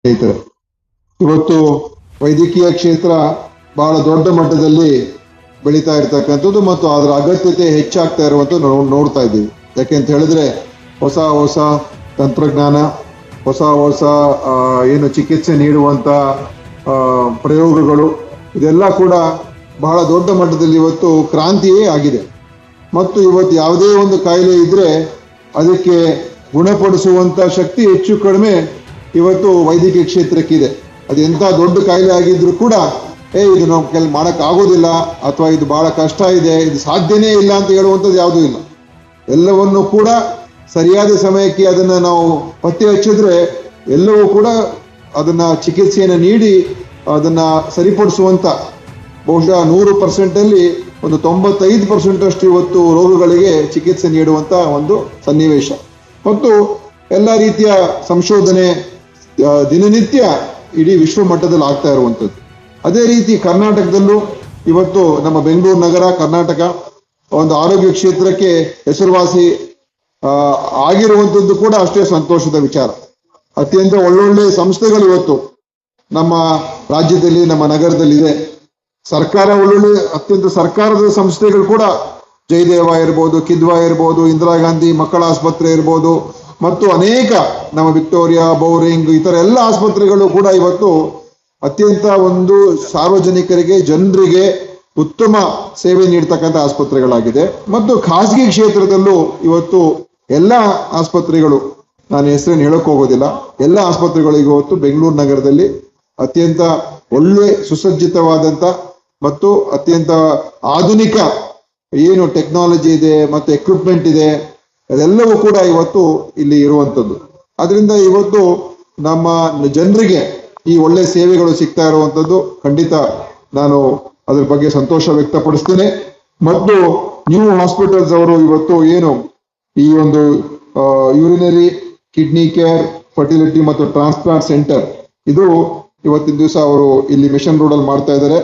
ಸ್ನೇಹಿತರೆ, ಇವತ್ತು ವೈದ್ಯಕೀಯ ಕ್ಷೇತ್ರ ಬಹಳ ದೊಡ್ಡ ಮಟ್ಟದಲ್ಲಿ ಬೆಳೀತಾ ಇರ್ತಕ್ಕಂಥದ್ದು ಮತ್ತು ಅದರ ಅಗತ್ಯತೆ ಹೆಚ್ಚಾಗ್ತಾ ಇರುವಂಥದ್ದು ನೋಡ್ತಾ ಇದ್ದೀವಿ. ಯಾಕೆಂತ ಹೇಳಿದ್ರೆ ಹೊಸ ಹೊಸ ತಂತ್ರಜ್ಞಾನ, ಹೊಸ ಹೊಸ ಏನು ಚಿಕಿತ್ಸೆ ನೀಡುವಂತ ಪ್ರಯೋಗಗಳು, ಇದೆಲ್ಲ ಕೂಡ ಬಹಳ ದೊಡ್ಡ ಮಟ್ಟದಲ್ಲಿ ಇವತ್ತು ಕ್ರಾಂತಿಯೇ ಆಗಿದೆ. ಮತ್ತು ಇವತ್ತು ಯಾವುದೇ ಒಂದು ಕಾಯಿಲೆ ಇದ್ರೆ ಅದಕ್ಕೆ ಗುಣಪಡಿಸುವಂತ ಶಕ್ತಿ ಹೆಚ್ಚು ಕಡಿಮೆ ಇವತ್ತು ವೈದ್ಯಕೀಯ ಕ್ಷೇತ್ರಕ್ಕಿದೆ. ಅದು ಎಂಥ ದೊಡ್ಡ ಕಾಯಿಲೆ ಆಗಿದ್ರು ಕೂಡ ಇದು ನಾವು ಮಾಡಕ್ ಆಗೋದಿಲ್ಲ, ಅಥವಾ ಇದು ಬಹಳ ಕಷ್ಟ ಇದೆ, ಇದು ಸಾಧ್ಯನೇ ಇಲ್ಲ ಅಂತ ಹೇಳುವಂಥದ್ದು ಯಾವುದೂ ಇಲ್ಲ. ಎಲ್ಲವನ್ನು ಕೂಡ ಸರಿಯಾದ ಸಮಯಕ್ಕೆ ಅದನ್ನ ನಾವು ಪತ್ತೆ ಹಚ್ಚಿದ್ರೆ ಎಲ್ಲವೂ ಕೂಡ ಅದನ್ನ ಚಿಕಿತ್ಸೆಯನ್ನು ನೀಡಿ ಅದನ್ನ ಸರಿಪಡಿಸುವಂತ, ಬಹುಶಃ 100% ಒಂದು 95% ಅಷ್ಟು ಇವತ್ತು ರೋಗಗಳಿಗೆ ಚಿಕಿತ್ಸೆ ನೀಡುವಂತ ಒಂದು ಸನ್ನಿವೇಶ. ಮತ್ತು ಎಲ್ಲ ರೀತಿಯ ಸಂಶೋಧನೆ ದಿನನಿತ್ಯ ಇಡೀ ವಿಶ್ವ ಮಟ್ಟದಲ್ಲಿ ಆಗ್ತಾ ಇರುವಂಥದ್ದು. ಅದೇ ರೀತಿ ಕರ್ನಾಟಕದಲ್ಲೂ ಇವತ್ತು ನಮ್ಮ ಬೆಂಗಳೂರು ನಗರ, ಕರ್ನಾಟಕ ಒಂದು ಆರೋಗ್ಯ ಕ್ಷೇತ್ರಕ್ಕೆ ಹೆಸರುವಾಸಿ ಆಗಿರುವಂಥದ್ದು ಕೂಡ ಅಷ್ಟೇ ಸಂತೋಷದ ವಿಚಾರ. ಅತ್ಯಂತ ಒಳ್ಳೊಳ್ಳೆ ಸಂಸ್ಥೆಗಳು ಇವತ್ತು ನಮ್ಮ ರಾಜ್ಯದಲ್ಲಿ, ನಮ್ಮ ನಗರದಲ್ಲಿದೆ. ಸರ್ಕಾರ ಒಳ್ಳೊಳ್ಳೆ ಅತ್ಯಂತ ಸರ್ಕಾರದ ಸಂಸ್ಥೆಗಳು ಕೂಡ, ಜಯದೇವ ಇರ್ಬೋದು, ಕಿದ್ವಾ ಇರ್ಬೋದು, ಇಂದಿರಾ ಗಾಂಧಿ ಮಕ್ಕಳ ಆಸ್ಪತ್ರೆ ಇರ್ಬೋದು, ಮತ್ತು ಅನೇಕ ನಮ್ಮ ವಿಕ್ಟೋರಿಯಾ, ಬೌರಿಂಗ್, ಇತರ ಎಲ್ಲ ಆಸ್ಪತ್ರೆಗಳು ಕೂಡ ಇವತ್ತು ಅತ್ಯಂತ ಒಂದು ಸಾರ್ವಜನಿಕರಿಗೆ, ಜನರಿಗೆ ಉತ್ತಮ ಸೇವೆ ನೀಡ್ತಕ್ಕಂಥ ಆಸ್ಪತ್ರೆಗಳಾಗಿದೆ. ಮತ್ತು ಖಾಸಗಿ ಕ್ಷೇತ್ರದಲ್ಲೂ ಇವತ್ತು ಎಲ್ಲ ಆಸ್ಪತ್ರೆಗಳು, ನಾನು ಹೆಸರನ್ನು ಹೇಳಕ್ ಹೋಗೋದಿಲ್ಲ, ಎಲ್ಲ ಆಸ್ಪತ್ರೆಗಳಿಗೂ ಇವತ್ತು ಬೆಂಗಳೂರು ನಗರದಲ್ಲಿ ಅತ್ಯಂತ ಒಳ್ಳೆ ಸುಸಜ್ಜಿತವಾದಂತ ಮತ್ತು ಅತ್ಯಂತ ಆಧುನಿಕ ಏನು ಟೆಕ್ನಾಲಜಿ ಇದೆ ಮತ್ತು ಎಕ್ವಿಪ್ಮೆಂಟ್ ಇದೆ, ಅದೆಲ್ಲವೂ ಕೂಡ ಇವತ್ತು ಇಲ್ಲಿ ಇರುವಂಥದ್ದು. ಅದರಿಂದ ಇವತ್ತು ನಮ್ಮ ಜನರಿಗೆ ಈ ಒಳ್ಳೆ ಸೇವೆಗಳು ಸಿಗ್ತಾ ಇರುವಂಥದ್ದು ಖಂಡಿತ ನಾನು ಅದ್ರ ಬಗ್ಗೆ ಸಂತೋಷ ವ್ಯಕ್ತಪಡಿಸ್ತೇನೆ. ಮತ್ತು ನ್ಯೂ ಹಾಸ್ಪಿಟಲ್ಸ್ ಅವರು ಇವತ್ತು ಏನು ಈ ಒಂದು ಯೂರಿನರಿ ಕಿಡ್ನಿ ಕೇರ್, ಫರ್ಟಿಲಿಟಿ ಮತ್ತು ಟ್ರಾನ್ಸ್ಪ್ಲಾಂಟ್ ಸೆಂಟರ್, ಇದು ಇವತ್ತಿನ ದಿವಸ ಅವರು ಇಲ್ಲಿ ಮಿಷನ್ ರೋಡಲ್ಲಿ ಮಾಡ್ತಾ ಇದ್ದಾರೆ.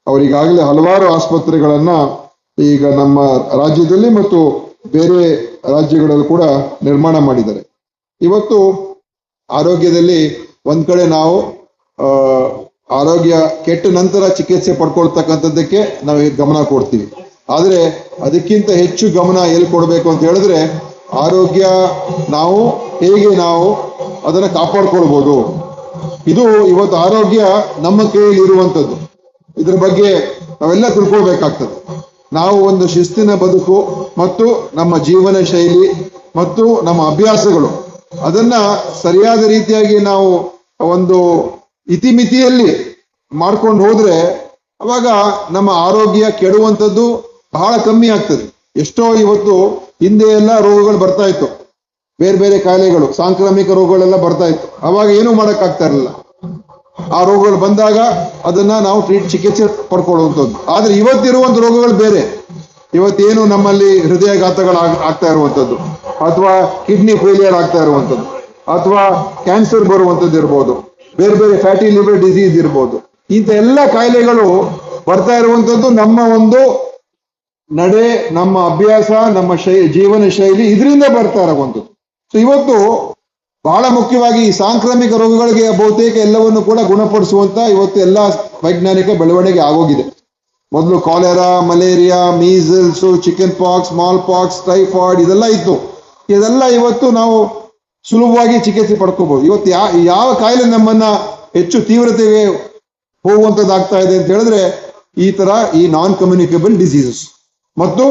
ಅವರಿಗಾಗಲೇ ಹಲವಾರು ಆಸ್ಪತ್ರೆಗಳನ್ನ ಈಗ ನಮ್ಮ ರಾಜ್ಯದಲ್ಲಿ ಮತ್ತು ಬೇರೆ ರಾಜ್ಯಗಳಲ್ಲಿ ಕೂಡ ನಿರ್ಮಾಣ ಮಾಡಿದ್ದಾರೆ. ಇವತ್ತು ಆರೋಗ್ಯದಲ್ಲಿ ಒಂದ್ ಕಡೆ ನಾವು ಆರೋಗ್ಯ ಕೆಟ್ಟ ನಂತರ ಚಿಕಿತ್ಸೆ ಪಡ್ಕೊಳ್ತಕ್ಕಂಥದ್ದಕ್ಕೆ ನಾವು ಗಮನ ಕೊಡ್ತೀವಿ. ಆದ್ರೆ ಅದಕ್ಕಿಂತ ಹೆಚ್ಚು ಗಮನ ಎಲ್ಲಿ ಕೊಡಬೇಕು ಅಂತ ಹೇಳಿದ್ರೆ, ಆರೋಗ್ಯ ನಾವು ಹೇಗೆ ನಾವು ಅದನ್ನ ಕಾಪಾಡ್ಕೊಳ್ಬೋದು, ಇದು ಇವತ್ತು ಆರೋಗ್ಯ ನಮ್ಮ ಕೈಯಲ್ಲಿ ಇರುವಂಥದ್ದು. ಇದ್ರ ಬಗ್ಗೆ ನಾವೆಲ್ಲ ತಿಳ್ಕೊಳ್ಬೇಕಾಗ್ತದೆ. ನಾವು ಒಂದು ಶಿಸ್ತಿನ ಬದುಕು ಮತ್ತು ನಮ್ಮ ಜೀವನ ಶೈಲಿ ಮತ್ತು ನಮ್ಮ ಅಭ್ಯಾಸಗಳು, ಅದನ್ನ ಸರಿಯಾದ ರೀತಿಯಾಗಿ ನಾವು ಒಂದು ಇತಿಮಿತಿಯಲ್ಲಿ ಮಾಡ್ಕೊಂಡು ಹೋದ್ರೆ ಅವಾಗ ನಮ್ಮ ಆರೋಗ್ಯ ಕೆಡುವಂಥದ್ದು ಬಹಳ ಕಮ್ಮಿ ಆಗ್ತದೆ. ಎಷ್ಟೋ ಇವತ್ತು ಹಿಂದೆ ಎಲ್ಲ ರೋಗಗಳು ಬರ್ತಾ ಇತ್ತು, ಬೇರೆ ಬೇರೆ ಕಾಯಿಲೆಗಳು, ಸಾಂಕ್ರಾಮಿಕ ರೋಗಗಳೆಲ್ಲ ಬರ್ತಾ ಇತ್ತು. ಅವಾಗ ಏನೂ ಮಾಡಕ್ ಆಗ್ತಾ ಇರಲಿಲ್ಲ. ಆ ರೋಗಗಳು ಬಂದಾಗ ಅದನ್ನ ನಾವು ಚಿಕಿತ್ಸೆ ಪಡ್ಕೊಳ್ಳುವಂಥದ್ದು. ಆದ್ರೆ ಇವತ್ತಿರುವಂತ ರೋಗಗಳು ಬೇರೆ. ಇವತ್ತೇನು ನಮ್ಮಲ್ಲಿ ಹೃದಯಾಘಾತಗಳು ಆಗ್ತಾ ಇರುವಂಥದ್ದು, ಅಥವಾ ಕಿಡ್ನಿ ಫೇಲಿಯರ್ ಆಗ್ತಾ ಇರುವಂಥದ್ದು, ಅಥವಾ ಕ್ಯಾನ್ಸರ್ ಬರುವಂಥದ್ದು ಇರ್ಬೋದು, ಬೇರೆ ಬೇರೆ ಫ್ಯಾಟಿ ಲಿವರ್ ಡಿಸೀಸ್ ಇರ್ಬೋದು, ಇಂಥ ಎಲ್ಲ ಕಾಯಿಲೆಗಳು ಬರ್ತಾ ಇರುವಂಥದ್ದು ನಮ್ಮ ಒಂದು ನಡೆ, ನಮ್ಮ ಅಭ್ಯಾಸ, ನಮ್ಮ ಜೀವನ ಶೈಲಿ, ಇದರಿಂದ ಬರ್ತಾ ಇರುವಂಥದ್ದು. ಸೊ ಇವತ್ತು ಬಹಳ ಮುಖ್ಯವಾಗಿ ಈ ಸಾಂಕ್ರಾಮಿಕ ರೋಗಗಳಿಗೆ ಬಹುತೇಕ ಎಲ್ಲವನ್ನು ಕೂಡ ಗುಣಪಡಿಸುವಂತ ಇವತ್ತು ಎಲ್ಲ ವೈಜ್ಞಾನಿಕ ಬೆಳವಣಿಗೆ ಆಗೋಗಿದೆ. ಮೊದಲು cholera, malaria, measles, chicken pox, small pox, typhoid ಇದೆಲ್ಲ ಇತ್ತು. ಇದೆಲ್ಲ ಇವತ್ತು ನಾವು ಸುಲಭವಾಗಿ ಚಿಕಿತ್ಸೆ ಪಡ್ಕೋಬಹುದು. ಇವತ್ತು ಯಾವ ಕಾಯಿಲೆ ನಮ್ಮನ್ನ ಹೆಚ್ಚು ತೀವ್ರತೆಗೆ ಹೋಗುವಂತದ್ದಾಗ್ತಾ ಇದೆ ಅಂತ ಹೇಳಿದ್ರೆ ಈ ನಾನ್ ಕಮ್ಯುನಿಕೇಬಲ್ ಡಿಸೀಸಸ್ ಮತ್ತು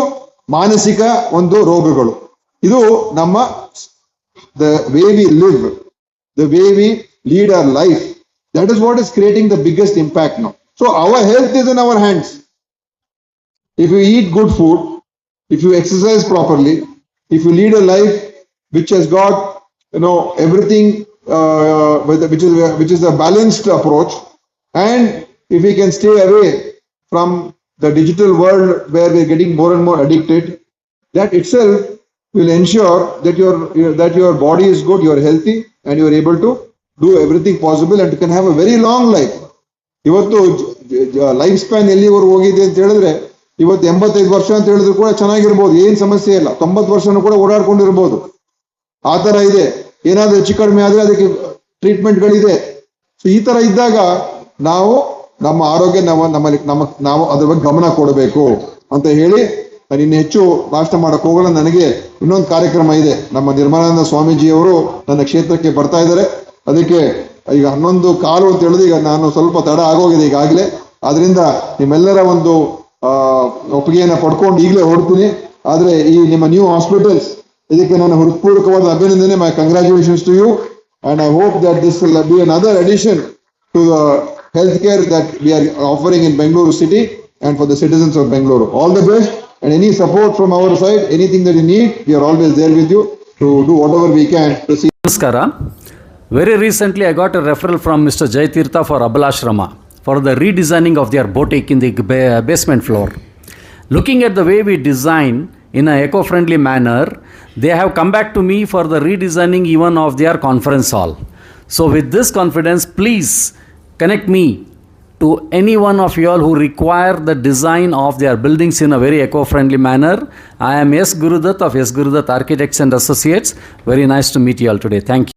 ಮಾನಸಿಕ ಒಂದು ರೋಗಗಳು. ಇದು ನಮ್ಮ the way we live, the way we lead our life, that is what is creating the biggest impact now. So our health is in our hands. If you eat good food, if you exercise properly, if you lead a life which has got everything which is a balanced approach, and if we can stay away from the digital world where we are getting more and more addicted, that itself will ensure that your body is good, you are healthy, and you are able to do everything possible and you can have a very long life. ಇವತ್ತು life span ಎಲ್ಲಿವರೆಗೂ ಹೋಗಿದೆ ಅಂತ ಹೇಳಿದ್ರೆ, ಇವತ್ತು 85 ವರ್ಷ ಅಂತ ಹೇಳಿದ್ರು ಕೂಡ ಚೆನ್ನಾಗಿರ್ಬೋದು, ಏನ್ ಸಮಸ್ಯೆ ಇಲ್ಲ. 90 ವರ್ಷನೂ ಕೂಡ ಓಡಾಡ್ಕೊಂಡಿರ್ಬೋದು. ಆ ತರ ಇದೆ. ಏನಾದ್ರೂ ಹೆಚ್ಚು ಕಡಿಮೆ ಆದ್ರೆ ಅದಕ್ಕೆ ಟ್ರೀಟ್ಮೆಂಟ್ಗಳಿದೆ. ಸೊ ಈ ತರ ಇದ್ದಾಗ ನಾವು ನಮ್ಮ ಆರೋಗ್ಯ ನಾವು ಅದ್ರ ಬಗ್ಗೆ ಗಮನ ಕೊಡಬೇಕು ಅಂತ ಹೇಳಿ ನಾನು ಇನ್ನು ಹೆಚ್ಚು ಭಾಷಣ ಮಾಡಕ್ ಹೋಗಲ್ಲ. ನನಗೆ ಇನ್ನೊಂದು ಕಾರ್ಯಕ್ರಮ ಇದೆ. ನಮ್ಮ ನಿರ್ಮಲಾನಂದ ಸ್ವಾಮೀಜಿಯವರು ನನ್ನ ಕ್ಷೇತ್ರಕ್ಕೆ ಬರ್ತಾ ಇದ್ದಾರೆ. ಅದಕ್ಕೆ ಈಗ 11:15 ಅಂತ ಹೇಳಿದ್ರೆ ಈಗ ನಾನು ಸ್ವಲ್ಪ ತಡ ಆಗೋಗಿದೆ ಈಗಾಗಲೇ. ಆದ್ರಿಂದ ನಿಮ್ಮೆಲ್ಲರ ಒಂದು ಒಪ್ಪಿಗೆಯನ್ನು ಪಡ್ಕೊಂಡು ಈಗಲೇ ಹೊರಡ್ತೀನಿ. ಆದ್ರೆ ಈ ನಿಮ್ಮ ನ್ಯೂ ಹಾಸ್ಪಿಟಲ್ಸ್ ಇದಕ್ಕೆ ನನ್ನ ಹೃತ್ಪೂರ್ವಕವಾದ ಅಭಿನಂದನೆ. My congratulations to you and I hope that this will be another addition to the healthcare that we are offering in Bengaluru city and for the citizens of Bengaluru. All the best, and any support from our side, anything that you need, we are always there with you to do whatever we can to see. Namaskara. Very recently I got a referral from Mr. Jai Tirtha for Abhalashrama for the redesigning of their boutique in the basement floor. Looking at the way we design in an eco-friendly manner, they have come back to me for the redesigning even of their conference hall. So with this confidence, please connect me to any one of you all who require the design of their buildings in a very eco-friendly manner. I am S. Gurudutt of S. Gurudutt Architects and Associates. Very nice to meet you all today. Thank you.